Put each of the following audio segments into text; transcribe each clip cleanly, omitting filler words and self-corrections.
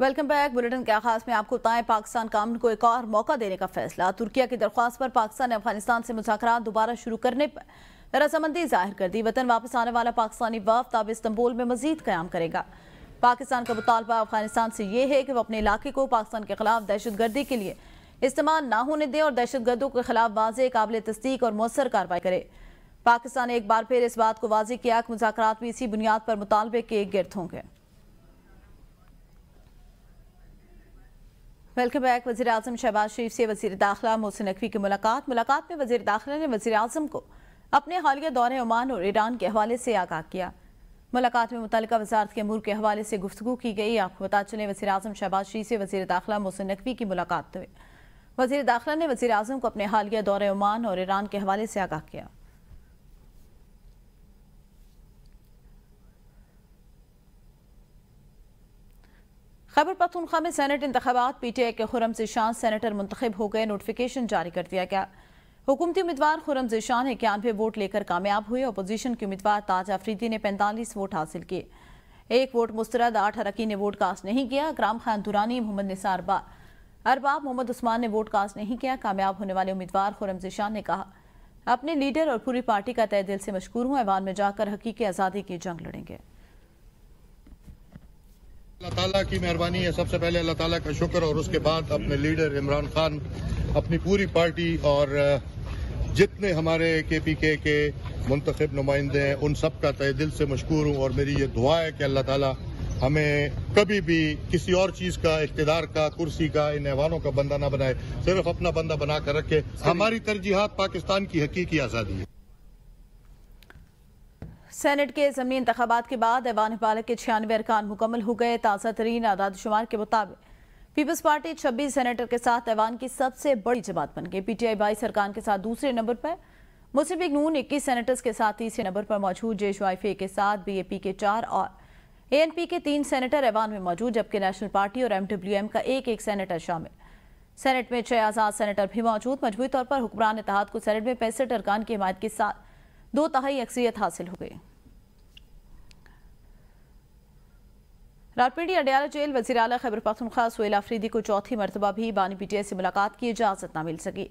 Welcome back. Bulletin کے آغاز میں آپ کو بتائیں، پاکستان کا امن کو ایک اور موقع دینے کا فیصلہ۔ ترکیہ کی درخواست پر پاکستان نے افغانستان سے مذاکرات دوبارہ شروع کرنے پر رضامندی ظاہر کر دی۔ وطن واپس آنے والا پاکستانی وفد اب استنبول میں مزید قیام کرے گا۔ پاکستان کا مطالبہ افغانستان سے یہ ہے کہ وہ اپنے علاقے کو پاکستان کے خلاف دہشت گردی کے لیے استعمال نہ ہونے دے اور دہشت گردوں کے خلاف واضح، قابل تصدیق اور مؤثر کارروائی کرے۔ پاکستان نے ایک بار پھر اس بات کو واضح کیا کہ مذاکرات بھی اسی بنیاد پر مطالبے کے گرد ہوں گے۔ Welcome back. وزیر اعظم شہباز شریف سے وزیر داخلہ محسن نقوی کی ملاقات میں وزیر داخلہ نے وزیر اعظم کو اپنے حالیہ دورہ عمان اور ایران کے حوالے سے آگاہ کیا۔ ملاقات میں متعلقہ وزارت کے امور کے حوالے سے گفتگو کی گئی۔ آپ کو بتا چلیں، وزیر اعظم شہباز شریف سے وزیر داخلہ محسن نقوی کی ملاقات ہوئی۔ وزیر داخلہ نے وزیر اعظم کو اپنے حالیہ دورہ عمان اور ایران کے حوالے سے آگاہ کیا۔ خیبر پختونخوا میں سینٹ انتخابات، پی ٹی آئی کے خرم ذیشان سینیٹر منتخب ہو گئے۔ نوٹیفیکیشن جاری کر دیا گیا۔ حکومتی امیدوار خرم ذیشان 91 ووٹ لے کر کامیاب ہوئے۔ اپوزیشن کے امیدوار تاج آفریدی نے 45 ووٹ حاصل کیے۔ 1 ووٹ مسترد، 8 اراکین نے ووٹ کاسٹ نہیں کیا۔ اکرام خان دورانی، محمد نثار ارباب، محمد عثمان نے ووٹ کاسٹ نہیں کیا۔ کامیاب ہونے والے امیدوار خرم ذیشان نے کہا، اپنے لیڈر اور پوری پارٹی کا تہہ دل سے مشکور ہوں، ایوان میں جا کر حقیقی آزادی کی جنگ لڑیں گے۔ اللہ تعالیٰ کی مہربانی ہے، سب سے پہلے اللہ تعالیٰ کا شکر، اور اس کے بعد اپنے لیڈر عمران خان، اپنی پوری پارٹی اور جتنے ہمارے KPK کے منتخب نمائندے ہیں، ان سب کا تہہ دل سے مشکور ہوں، اور میری یہ دعا ہے کہ اللہ تعالیٰ ہمیں کبھی بھی کسی اور چیز کا، اقتدار کا، کرسی کا، ان ایوانوں کا بندہ نہ بنائے، صرف اپنا بندہ بنا کر رکھے۔ ہماری ترجیحات پاکستان کی حقیقی آزادی ہے۔ سینٹ کے ضمنی انتخابات کے بعد ایوان بالغ کے 96 ارکان مکمل ہو گئے۔ تازہ ترین اعداد و شمار کے مطابق پیپلز پارٹی 26 سینیٹر کے ساتھ ایوان کی سب سے بڑی جماعت بن گئی۔ PTI 22 ارکان کے ساتھ دوسرے نمبر پر، مسلم لیگ نون 21 سینیٹرز کے ساتھ تیسرے نمبر پر موجود، JYFA کے ساتھ BAP کے 4 اور ANP کے 3 سینیٹر ایوان میں موجود، جبکہ نیشنل پارٹی اور MWM کا ایک سینیٹر شامل۔ سینٹ میں 6 آزاد سینیٹر بھی موجود۔ مجموعی طور پر حکمران اتحاد کو سینٹ میں 65 ارکان کی حمایت کے ساتھ 2/3 اکثریت حاصل ہو گئی۔ راولپنڈی اڈیالہ جیل وزیر اعلیٰ خیبر پختونخوا سہیل آفریدی کو چوتھی مرتبہ بھی بانی PTI سے ملاقات کی اجازت نہ مل سکی۔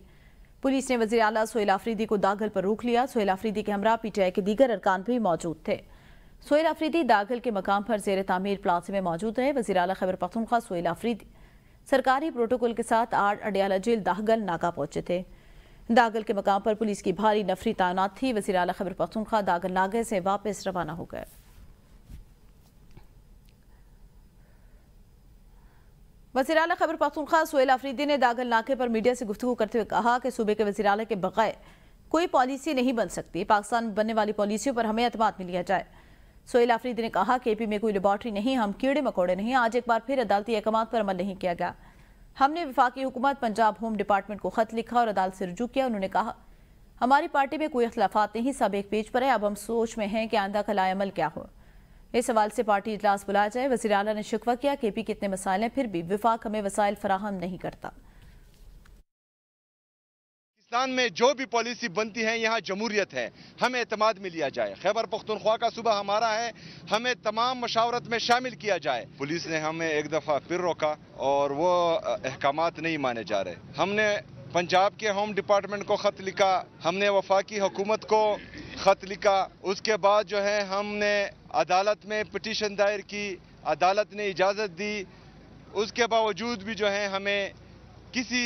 پولیس نے وزیر اعلیٰ سہیل آفریدی کو داخل پر روک لیا۔ سہیل آفریدی کے ہمراہ PTI کے دیگر ارکان بھی موجود تھے۔ سہیل آفریدی داخل کے مقام پر زیر تعمیر پلازے میں موجود رہے۔ وزیر اعلیٰ خیبر پختونخوا سہیل آفریدی سرکاری پروٹوکول کے ساتھ اڈیالہ جیل داخل ناکہ پہنچے تھے۔ داخل کے مقام پر پولیس کی بھاری نفری تعینات تھی۔ وزیر اعلیٰ خیبر پختونخوا داخل ناگے سے واپس روانہ ہو گئے۔ وزیر اعلیٰ خیبر پختونخوا سہیل آفریدی نے داخل ناکے پر میڈیا سے گفتگو کرتے ہوئے کہا کہ صوبے کے وزیر اعلیٰ کے بغیر کوئی پالیسی نہیں بن سکتی۔ پاکستان میں بننے والی پالیسیوں پر ہمیں اعتماد میں لیا جائے۔ سہیل آفریدی نے کہا کہ AP میں کوئی لیبارٹری نہیں، ہم کیڑے مکوڑے نہیں۔ آج ایک بار پھر عدالتی احکامات پر عمل نہیں کیا گیا۔ ہم نے وفاقی حکومت، پنجاب ہوم ڈپارٹمنٹ کو خط لکھا اور عدالت سے رجوع کیا۔ انہوں نے کہا، ہماری پارٹی میں کوئی اختلافات نہیں، سب ایک پیج پر ہے، اب ہم سوچ میں ہیں کہ آئندہ کا لائے عمل کیا ہو۔ اس حوالے سے پارٹی اجلاس بلایا جائے۔ وزیر اعلیٰ نے شکوہ کیا کہ AP کے اتنے مسائل ہیں، پھر بھی وفاق ہمیں وسائل فراہم نہیں کرتا۔ پاکستان میں جو بھی پالیسی بنتی ہے، یہاں جمہوریت ہے، ہمیں اعتماد میں لیا جائے۔ خیبر پختونخوا کا صوبہ ہمارا ہے، ہمیں تمام مشاورت میں شامل کیا جائے۔ پولیس نے ہمیں ایک دفعہ پھر روکا اور وہ احکامات نہیں مانے جا رہے۔ ہم نے پنجاب کے ہوم ڈپارٹمنٹ کو خط لکھا، ہم نے وفاقی حکومت کو خط لکھا، اس کے بعد جو ہے ہم نے عدالت میں پٹیشن دائر کی، عدالت نے اجازت دی۔ اس کے باوجود بھی جو ہے ہمیں کسی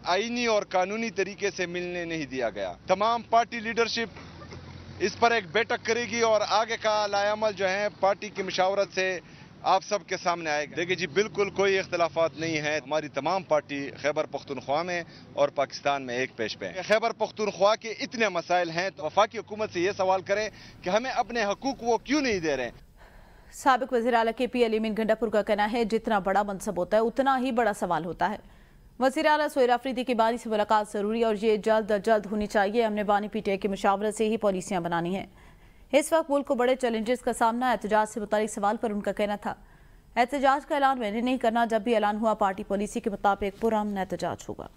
آئینی اور قانونی طریقے سے ملنے نہیں دیا گیا۔ تمام پارٹی لیڈرشپ اس پر ایک بیٹھک کرے گی اور آگے کا لائے عمل جو ہے پارٹی کی مشاورت سے آپ سب کے سامنے آئے گا۔ دیکھیں جی، بالکل کوئی اختلافات نہیں ہے۔ ہماری تمام پارٹی خیبر پختونخوا میں اور پاکستان میں ایک پیش پہ ہے۔ خیبر پختونخوا کے اتنے مسائل ہیں تو وفاقی حکومت سے یہ سوال کریں کہ ہمیں اپنے حقوق وہ کیوں نہیں دے رہے ہیں۔ سابق وزیر اعلیٰ KP علی امین گنڈا پور کا کہنا ہے، جتنا بڑا منصب ہوتا ہے اتنا ہی بڑا سوال ہوتا ہے۔ وزیر اعلیٰ سہیل آفریدی کی بانی سے ملاقات ضروری اور یہ جلد از جلد ہونی چاہیے۔ ہم نے بانی PTI کی مشاورت سے ہی پالیسیاں بنانی ہیں۔ اس وقت ملک کو بڑے چیلنجز کا سامنا۔ احتجاج سے متعلق سوال پر ان کا کہنا تھا، احتجاج کا اعلان میں نے نہیں کرنا، جب بھی اعلان ہوا پارٹی پالیسی کے مطابق پرامن احتجاج ہوگا۔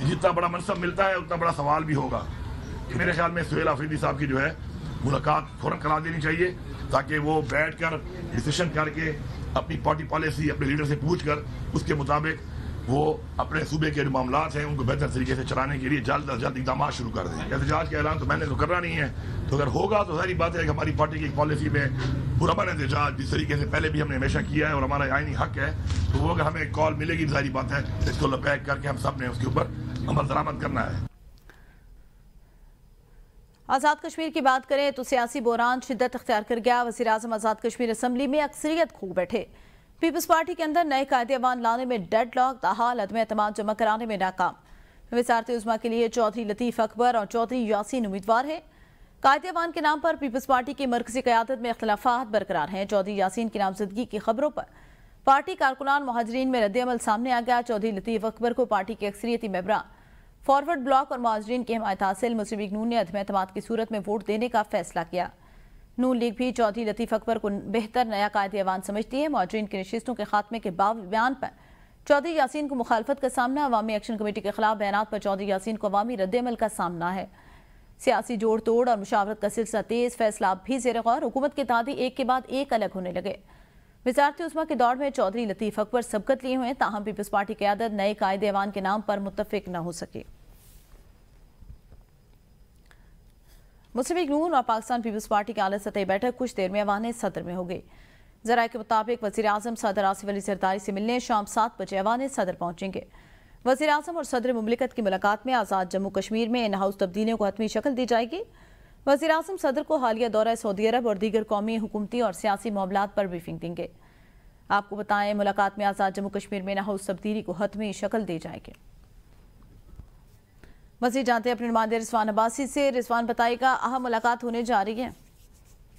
جتنا بڑا منصب ملتا ہے اتنا بڑا سوال بھی ہوگا۔ میرے خیال میں سہیل آفریدی صاحب کی جو ہے ملاقات فوراً کرا دینی چاہیے۔ ताकि वो बैठ कर डिसीजन करके अपनी पार्टी पॉलिसी अपने लीडर से पूछ कर उसके मुताबिक वो अपने सूबे के जो मामलात हैं उनको बेहतर तरीके से चलाने के लिए जल्द अज जल्द इकदाम शुरू कर दें। एहतजाज का ऐलान तो मैंने तो करना नहीं है, तो अगर होगा तो सारी बात है कि हमारी पार्टी की पॉलिसी में पुरअमन एहतजाज जिस तरीके से पहले भी हमने हमेशा किया है और हमारा आईनी हक है, तो वो अगर हमें कॉल मिलेगी सारी बात है इसको लपैक करके हम सब ने उसके ऊपर अमल दरामद करना है। आज़ाद कश्मीर की बात करें तो सियासी बहरान शिद्दत अख्तियार कर गया। वज़ीर आज़म आज़ाद कश्मीर असम्बली में अक्सरियत खो बैठे। पीपल्स पार्टी के अंदर नए कायदे अवान लाने में डेड लॉक, ताहाल अदम एतमाद जमा कराने में नाकाम। वज़ारत उज़्मा के लिए चौधरी लतीफ़ अकबर और चौधरी यासीन उम्मीदवार हैं। कायदे अवान के नाम पर पीपल्स पार्टी की मरकज़ी क़यादत में इख्तिलाफ़ात बरकरार हैं। चौधरी यासीन की नामजदगी की खबरों पर पार्टी कारकुनान मुहाजिरीन में रद्द-ए-अमल सामने आ गया। चौधरी लतीफ़ अकबर को पार्टी के अक्सरियती मेंबरान फॉरवर्ड ब्लॉक और मुहाजिरीन की हिमायत हासिल मुस्लिम लीग नून ने अदम एतमाद की सूरत में वोट देने का फैसला किया। नून लीग भी चौधरी लतीफ़ अकबर को बेहतर नया कायदे अवान समझती है। मुहाजिरीन की नशिस्तों के खात्मे के बयान पर चौधरी यासीन को मुखालफत का सामना। अवामी एक्शन कमेटी के खिलाफ बयानात पर चौधरी यासीन को अवामी रद्द-ए-अमल का सामना है। सियासी जोड़ तोड़ और मुशावरत का सिलसिला तेज, फैसला अब भी ज़ेर गौर। हुकूमत के इत्तेहादी एक के बाद एक अलग होने लगे। वज़ारत उज़्मा की दौड़ में चौधरी लतीफ़ अकबर सबकत लिए हुए, ताहम पीपल्स पार्टी की क़यादत नए कायदे अवान के नाम पर मुत्तफ़िक न हो सके। मुस्लिम लीग नून और पाकिस्तान पीपल्स पार्टी की आला सतही बैठक कुछ देर में ऐवान सदर में हो गई। ज़राए के मुताबिक वज़ीर आज़म सदर आसिफ अली ज़रदारी से मिलने शाम 7 बजे ऐवान सदर पहुंचेंगे। वज़ीर आज़म और सदर मुमलिकत की मुलाकात में आज़ाद जम्मू कश्मीर में इन हाउस तब्दीलियों को हतमी शक्ल दी जाएगी। वज़ीर आज़म सदर को हालिया दौरा सऊदी अरब और दीगर कौमी, हुकूमती और सियासी मामलात पर ब्रीफिंग देंगे। आपको बताएं, मुलाकात में आज़ाद जम्मू कश्मीर में इन हाउस तब्दीली को हतमी शक्ल दी जाएगी। मज़ीद जानते हैं अपने नुमाइंदे रिजवान अब्बासी से। रिजवान बताएगा, अहम मुलाकात होने जा रही है।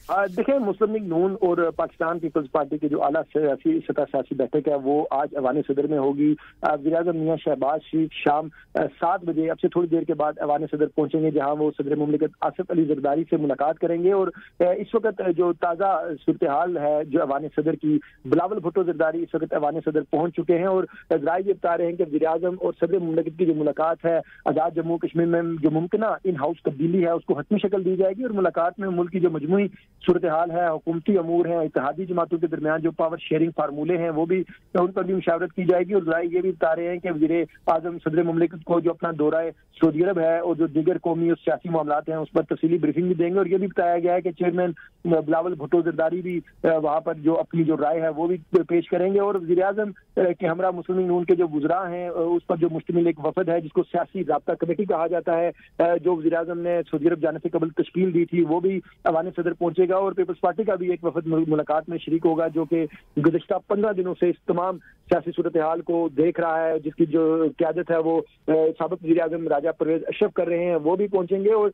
देखिए, मुस्लिम लीग नून और पाकिस्तान पीपल्स पार्टी की जो आला सियासी बैठक है वो आज ऐवान सदर में होगी। वज़ीर आज़म मियां शहबाज शरीफ शाम 7 बजे अब से थोड़ी देर के बाद ऐवान सदर पहुंचेंगे, जहां वो सदर मुमलिकत आसिफ अली ज़रदारी से मुलाकात करेंगे। और इस वक्त जो ताज़ा सूरत हाल है जो ऐवान सदर की, बिलावल भुट्टो ज़रदारी इस वक्त ऐवान सदर पहुंच चुके हैं और ज़राए ये बता रहे हैं कि वज़ीर आज़म और सदर मुमलिकत की जो मुलाकात है आज़ाद जम्मू कश्मीर में जो मुमकिन इन हाउस तब्दीली है उसको हतमी शक्ल दी जाएगी। और मुलाकात में मुल्क की जो मजमूई सूरत हाल है, हुकूमती अमूर हैं, इत्तेहादी जमातों के दरमियान जो पावर शेयरिंग फार्मूले हैं वो भी उन पर भी मुशावरत की जाएगी। और ये भी बता रहे हैं कि वज़ीर आज़म सदर मुमलिकत को जो अपना दौरा सऊदी अरब है और जो दीगर कौमी और सियासी मामलात हैं उस पर तफसीली ब्रीफिंग भी देंगे। और ये भी बताया गया है कि चेयरमैन बिलावल भुट्टो ज़रदारी भी वहाँ पर जो अपनी जो राय है वो भी पेश करेंगे। और वज़ीर आज़म के हमरा मुस्लिम लीग नून के जो वज़रा हैं उस पर जो मुश्तमिल एक वफद है जिसको सियासी राब्ता कमेटी कहा जाता है, जो वज़ीर आज़म ने सऊदी अरब जाने से कबल तश्कील दी थी, वो भी ऐवान सदर पहुंचेगा। और पीपल्स पार्टी का भी एक वफद मुलाकात में शरीक होगा जो कि गुज़श्ता 15 दिनों से इस तमाम सियासी सूरत हाल को देख रहा है, जिसकी जो क़यादत है वो साबिक़ वज़ीर आज़म राजा परवेज़ अशरफ कर रहे हैं, वो भी पहुंचेंगे। और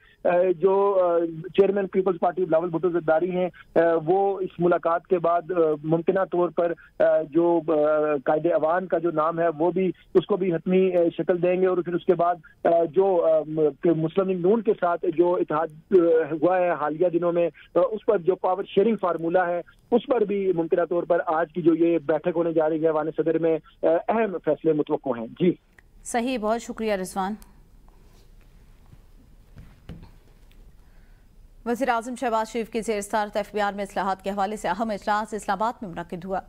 जो चेयरमैन पीपल्स पार्टी बिलावल भुट्टो ज़रदारी हैं वो इस मुलाकात के बाद मुमकिना तौर पर जो कायदे अवान का जो नाम है वो भी उसको भी हतमी शक्ल देंगे। और फिर उसके बाद जो मुस्लिम लीग नून के साथ जो इत्तेहाद हुआ है हालिया दिनों में उस पर जो पावर शेयरिंग फार्मूला है उस पर भी मुमकिना तौर पर आज की जो ये बैठक होने जा रही है ऐवान सदर में अहम फैसले मुतवक्को हैं। जी सही, बहुत शुक्रिया रिजवान। वज़ीर आज़म शहबाज शरीफ की ज़ेर सदारत FBI में इस्लाहात के हवाले से अहम इजलास इस्लामाबाद में मुनक़िद हुआ।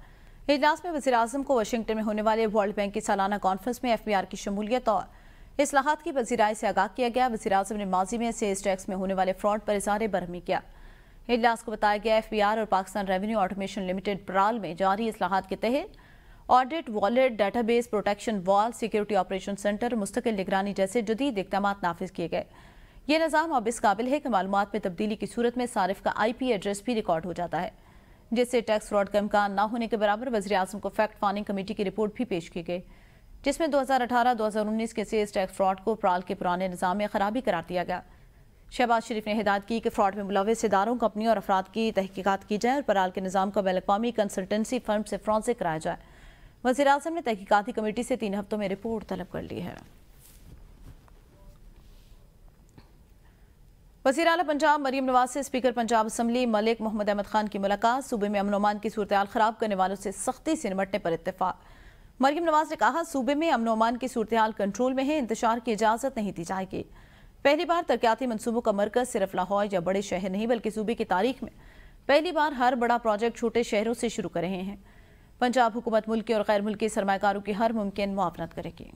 इजलास में वज़ीर आज़म को वाशिंगटन में होने वाले वर्ल्ड बैंक की सालाना कॉन्फ्रेंस में FBI की शमूलियत और इस्लाहात की पज़ीराई से आगाह किया गया। वज़ीर आज़म ने माजी में सेल्स टैक्स में होने वाले फ्रॉड पर इज़हार बरहमी किया। इजलास को बताया गया FBI और Pakistan revenue automation limited PRAL में जारी इस्लाहात के तहत audit, wallet, database protection wall, security operation centre, मुस्तकिल निगरानी जैसे जदीद इक़दाम नाफिज किए गए। ये निज़ाम अब इस काबिल है कि मालूमात में तब्दीली की सूरत में सारिफ का IP एड्रेस भी रिकॉर्ड हो जाता है, जिससे टैक्स फ्रॉड का इम्कान न होने के बराबर। वज़ीर आज़म को फैक्ट फाइंडिंग कमेटी की रिपोर्ट भी पेश की गई, जिसमें 2018-2019 के सेल्स टैक्स फ्रॉड को प्राल के पुराने निज़ाम में खराबी करार दिया गया। शहबाज शरीफ ने हिदायत की कि फ्रॉड में मुलव्वस इदारों, कंपनी और अफराद की तहकीकात की जाए और प्राल के निज़ाम को बैन-अक़वामी कंसल्टेंसी फर्म से फोरेंसिक कराया जाए। वज़ीर आज़म ने तहकीकाती कमेटी से 3 हफ्तों में रिपोर्ट तलब कर ली है। वज़ीर आला पंजाब मरीम नवाज से स्पीकर पंजाब असम्बली मलिक मोहम्मद अहमद खान की मुलाकात। सूबे में अमन अमान की सूरत हाल खराब करने वालों से सख्ती से निपटने पर इत्तेफाक। मरीम नवाज ने कहा, सूबे में अमन अमान की सूरत हाल कंट्रोल में है, इंतशार की इजाज़त नहीं दी जाएगी। पहली बार तरक्याती मनसूबों का मरकज सिर्फ लाहौर या बड़े शहर नहीं बल्कि सूबे की तारीख में पहली बार हर बड़ा प्रोजेक्ट छोटे शहरों से शुरू कर रहे हैं। पंजाब हुकूमत मुल्की और गैर मुल्की सरमायाकारों की हर मुमकिन मुआवनत करेगी।